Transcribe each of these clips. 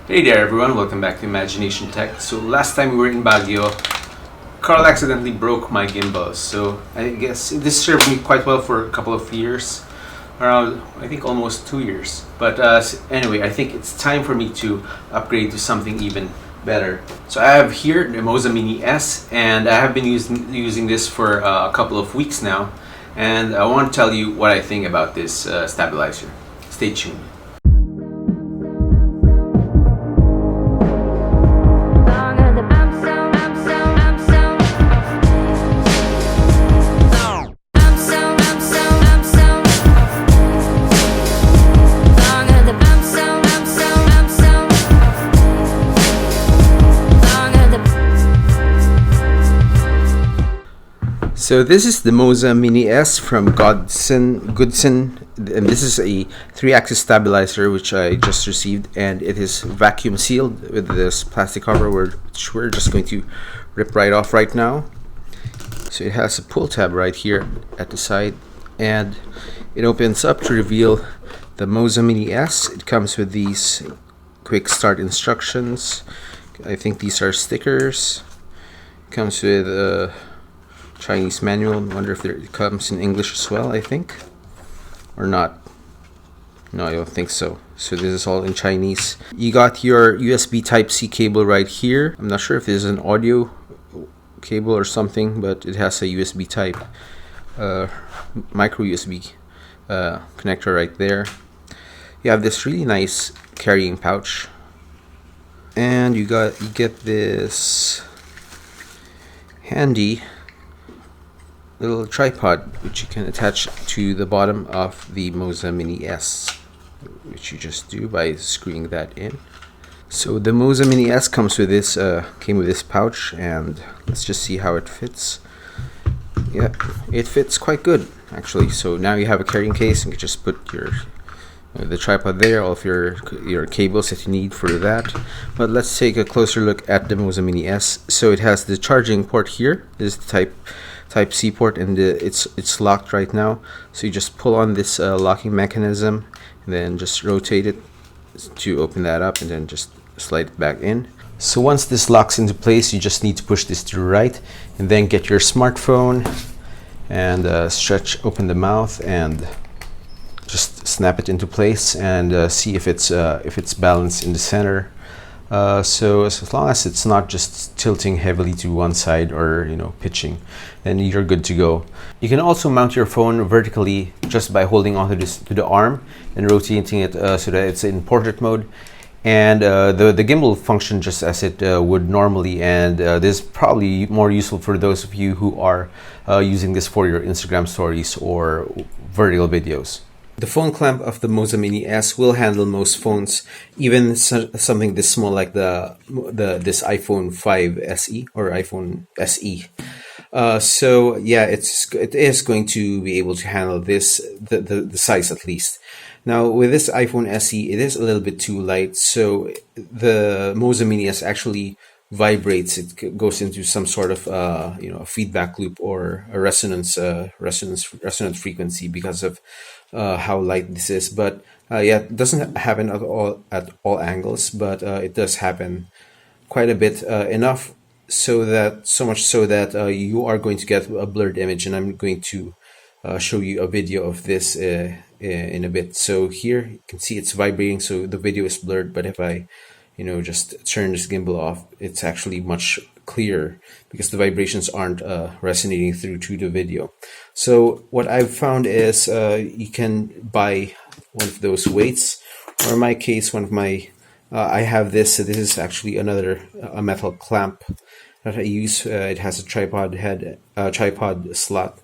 Hey there everyone, welcome back to Imagination Tech. So last time we were in Baguio, Carl accidentally broke my gimbal. So I guess this served me quite well for a couple of years, around I think almost 2 years. But anyway, I think it's time for me to upgrade to something even better. So I have here the Moza Mini S, and I have been using this for a couple of weeks now, and I want to tell you what I think about this stabilizer. Stay tuned. So this is the Moza Mini S from Goodson, and this is a 3-axis stabilizer which I just received, and it is vacuum sealed with this plastic cover which we're just going to rip right off right now. So it has a pull tab right here at the side, and it opens up to reveal the Moza Mini S. It comes with these quick start instructions. I think these are stickers. It comes with a Chinese manual. I wonder if it comes in English as well, I think. Or not. No, I don't think so. So this is all in Chinese. You got your USB Type-C cable right here. I'm not sure if this is an audio cable or something, but it has a USB Type micro USB connector right there. You have this really nice carrying pouch, and you get this handy little tripod which you can attach to the bottom of the Moza Mini S, which you just do by screwing that in. So the Moza Mini S comes with this came with this pouch, and let's just see how it fits. Yeah, it fits quite good actually. So now you have a carrying case, and you can just put your the tripod there, all of your cables that you need for that. But let's take a closer look at the Moza Mini S. So it has the charging port here. This is the Type-C port, and it's locked right now. So you just pull on this locking mechanism, and then just rotate it to open that up, and then just slide it back in. So once this locks into place, you just need to push this to the right, and then get your smartphone and open the mouth and just snap it into place, and see if it's balanced in the center. So as long as it's not just tilting heavily to one side or pitching, then you're good to go. You can also mount your phone vertically just by holding onto to the arm and rotating it so that it's in portrait mode, and the gimbal function just as it would normally. And this is probably more useful for those of you who are using this for your Instagram stories or vertical videos. The phone clamp of the Moza Mini S will handle most phones, even something this small like this iPhone 5 SE or iPhone SE. So yeah, it is going to be able to handle this, the size at least. Now with this iPhone SE, it is a little bit too light, so the Moza Mini S actually vibrates. It goes into some sort of a feedback loop or a resonant frequency because of how light this is. But yeah, it doesn't happen at all angles, but it does happen quite a bit, enough so much so that you are going to get a blurred image, and I'm going to show you a video of this in a bit. So here you can see it's vibrating, so the video is blurred, but if I just turn this gimbal off, it's actually much clearer because the vibrations aren't resonating through to the video. So what I've found is you can buy one of those weights, or in my case, one of my I have this. So this is actually a metal clamp that I use. It has a tripod slot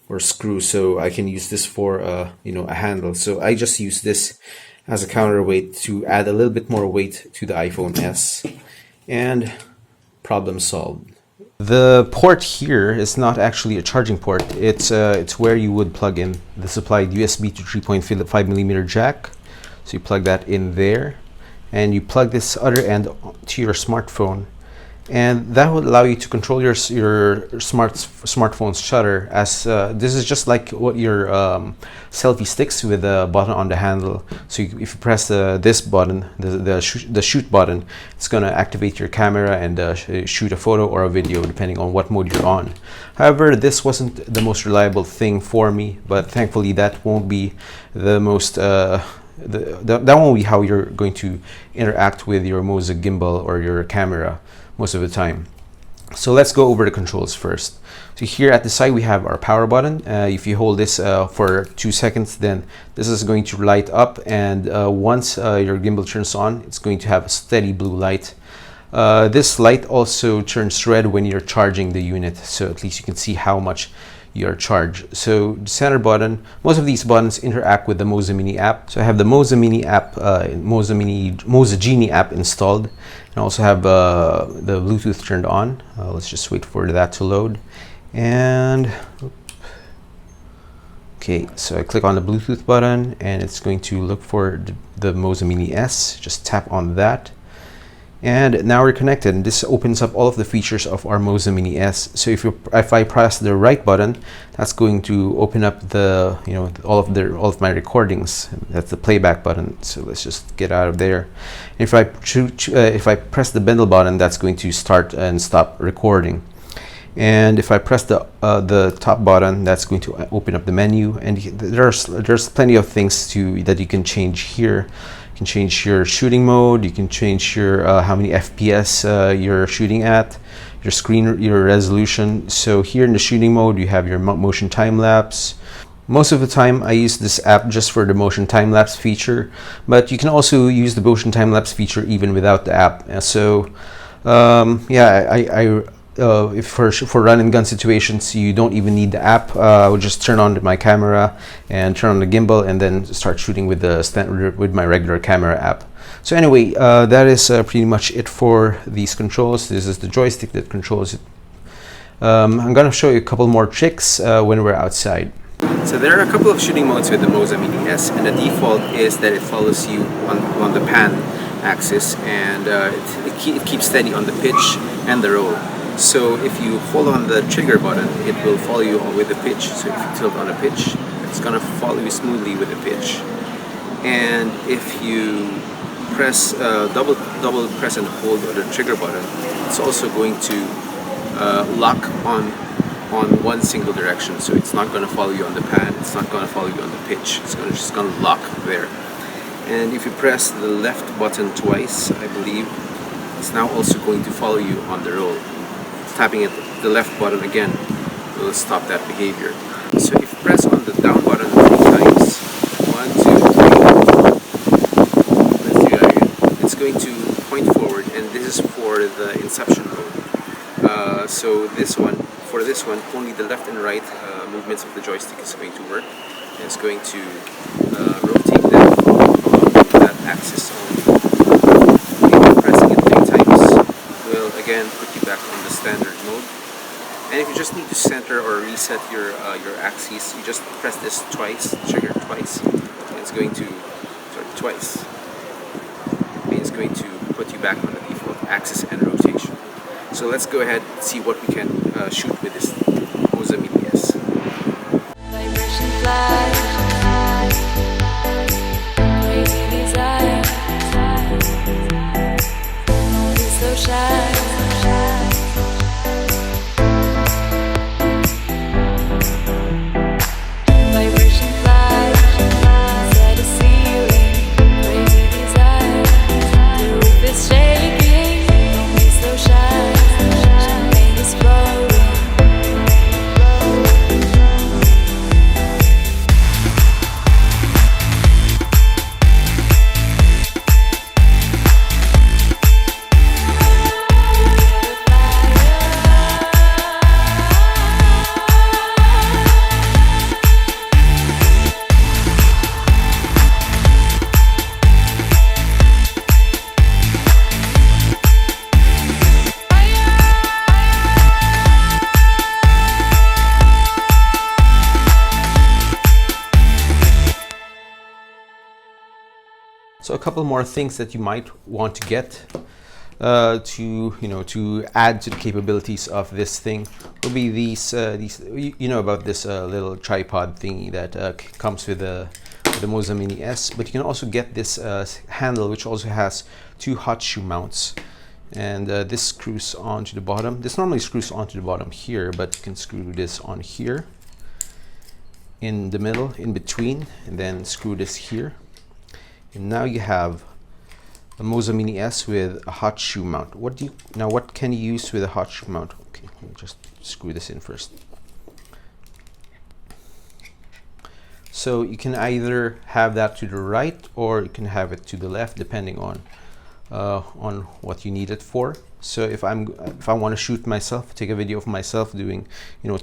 or screw, so I can use this for a handle. So I just use this as a counterweight to add a little bit more weight to the iPhone S, and problem solved. The port here is not actually a charging port. It's where you would plug in the supplied USB to 3.5mm jack. So you plug that in there, and you plug this other end to your smartphone, and that will allow you to control your smartphone's shutter, as this is just like what your selfie sticks with a button on the handle. So if you press this button, the shoot button, it's going to activate your camera and shoot a photo or a video depending on what mode you're on. However, this wasn't the most reliable thing for me, but thankfully that won't be the most that won't be how you're going to interact with your Moza gimbal or your camera most of the time. So let's go over the controls first. So here at the side we have our power button. If you hold this for 2 seconds, then this is going to light up, and once your gimbal turns on, it's going to have a steady blue light. This light also turns red when you're charging the unit, so at least you can see how much you're charged. So the center button, most of these buttons interact with the Moza Mini app. So I have the Moza Mini app, Moza Genie app installed, and I also have the Bluetooth turned on. Let's just wait for that to load. And okay, so I click on the Bluetooth button, and it's going to look for the Moza Mini S. Just tap on that. And now we're connected, and this opens up all of the features of our Moza Mini S. So if I press the right button, that's going to open up the all of my recordings. That's the playback button. So let's just get out of there. If I press the bindle button, that's going to start and stop recording. And if I press the top button, that's going to open up the menu. And there's plenty of things that you can change here. You can change your shooting mode. You can change your how many FPS you're shooting at, your resolution. So here in the shooting mode, you have your motion time lapse. Most of the time I use this app just for the motion time lapse feature, but you can also use the motion time lapse feature even without the app. So yeah, if for run and gun situations, you don't even need the app. I would just turn on my camera and turn on the gimbal, and then start shooting with my regular camera app. So anyway, that is pretty much it for these controls. This is the joystick that controls it. I'm gonna show you a couple more tricks when we're outside. So there are a couple of shooting modes with the Moza Mini S, and the default is that it follows you on the pan axis, and it keeps steady on the pitch and the roll. So if you hold on the trigger button, it will follow you with the pitch. So if you tilt on a pitch, it's going to follow you smoothly with the pitch. And if you press double press and hold the trigger button, it's also going to lock on one single direction. So it's not going to follow you on the pan, it's not going to follow you on the pitch. It's just going to lock there. And if you press the left button twice, I believe, it's now also going to follow you on the roll. Tapping the left button again will stop that behavior. So if you press on the down button 3 times, 1, 2, 3, let's do that again. It's going to point forward, and this is for the inception mode. So for this one, only the left and right movements of the joystick is going to work, and it's going to rotate that along that axis only. Pressing it 3 times will again put you back on the standard mode. And if you just need to center or reset your axis, you just press this twice, trigger twice, and it's going to twice. And it's going to put you back on the default axis and rotation. So let's go ahead and see what we can shoot with this Moza Mini S. So a couple more things that you might want to get. to add to the capabilities of this thing will be these you know about this little tripod thingy that comes with the Moza Mini S, but you can also get this handle, which also has 2 hot shoe mounts, and this screws onto the bottom. This normally screws onto the bottom here, but you can screw this on here in the middle, in between, and then screw this here, and now you have a Moza Mini S with a hot shoe mount. What can you use with a hot shoe mount? Okay, let me just screw this in first. So you can either have that to the right or you can have it to the left, depending on what you need it for. So if I want to shoot myself, take a video of myself doing,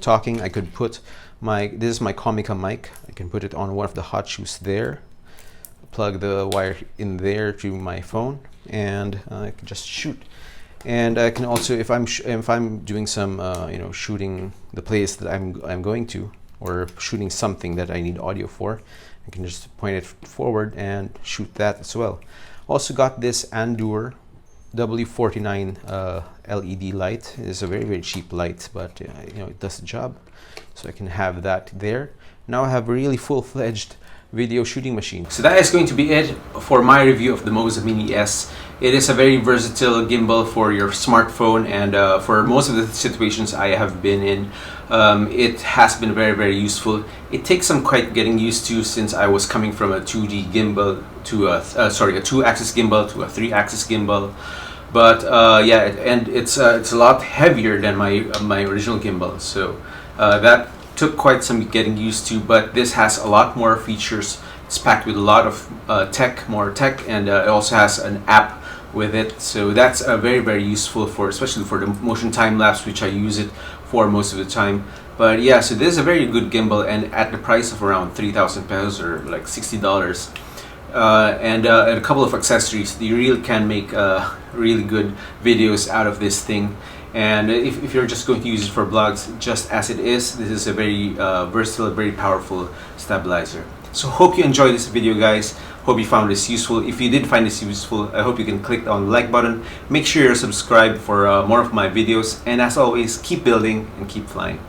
talking, I could put this is my Comica mic. I can put it on one of the hot shoes there, plug the wire in there to my phone, and I can just shoot. And I can also, if I'm doing some shooting the place that I'm going to, or shooting something that I need audio for, I can just point it forward and shoot that as well. Also got this Andur W49 LED light. It's a very, very cheap light, but it does the job. So I can have that there. Now I have a really full-fledged video shooting machine. So that is going to be it for my review of the Moza Mini S. It is a very versatile gimbal for your smartphone, and for most of the situations I have been in, it has been very, very useful. It takes some quite getting used to, since I was coming from a 2D gimbal to a 2-axis gimbal to a 3-axis gimbal. But yeah, and it's a lot heavier than my original gimbal, so that took quite some getting used to. But this has a lot more features. It's packed with a lot of more tech, and it also has an app with it, so that's very, very useful especially for the motion time lapse, which I use it for most of the time. But yeah, so this is a very good gimbal, and at the price of around 3,000 pesos, or like $60, and a couple of accessories, you really can make really good videos out of this thing. And if you're just going to use it for vlogs just as it is, this is a very versatile, very powerful stabilizer. So hope you enjoyed this video, guys. Hope you found this useful. If you did find this useful, I hope you can click on the like button. Make sure you're subscribed for more of my videos. And as always, keep building and keep flying.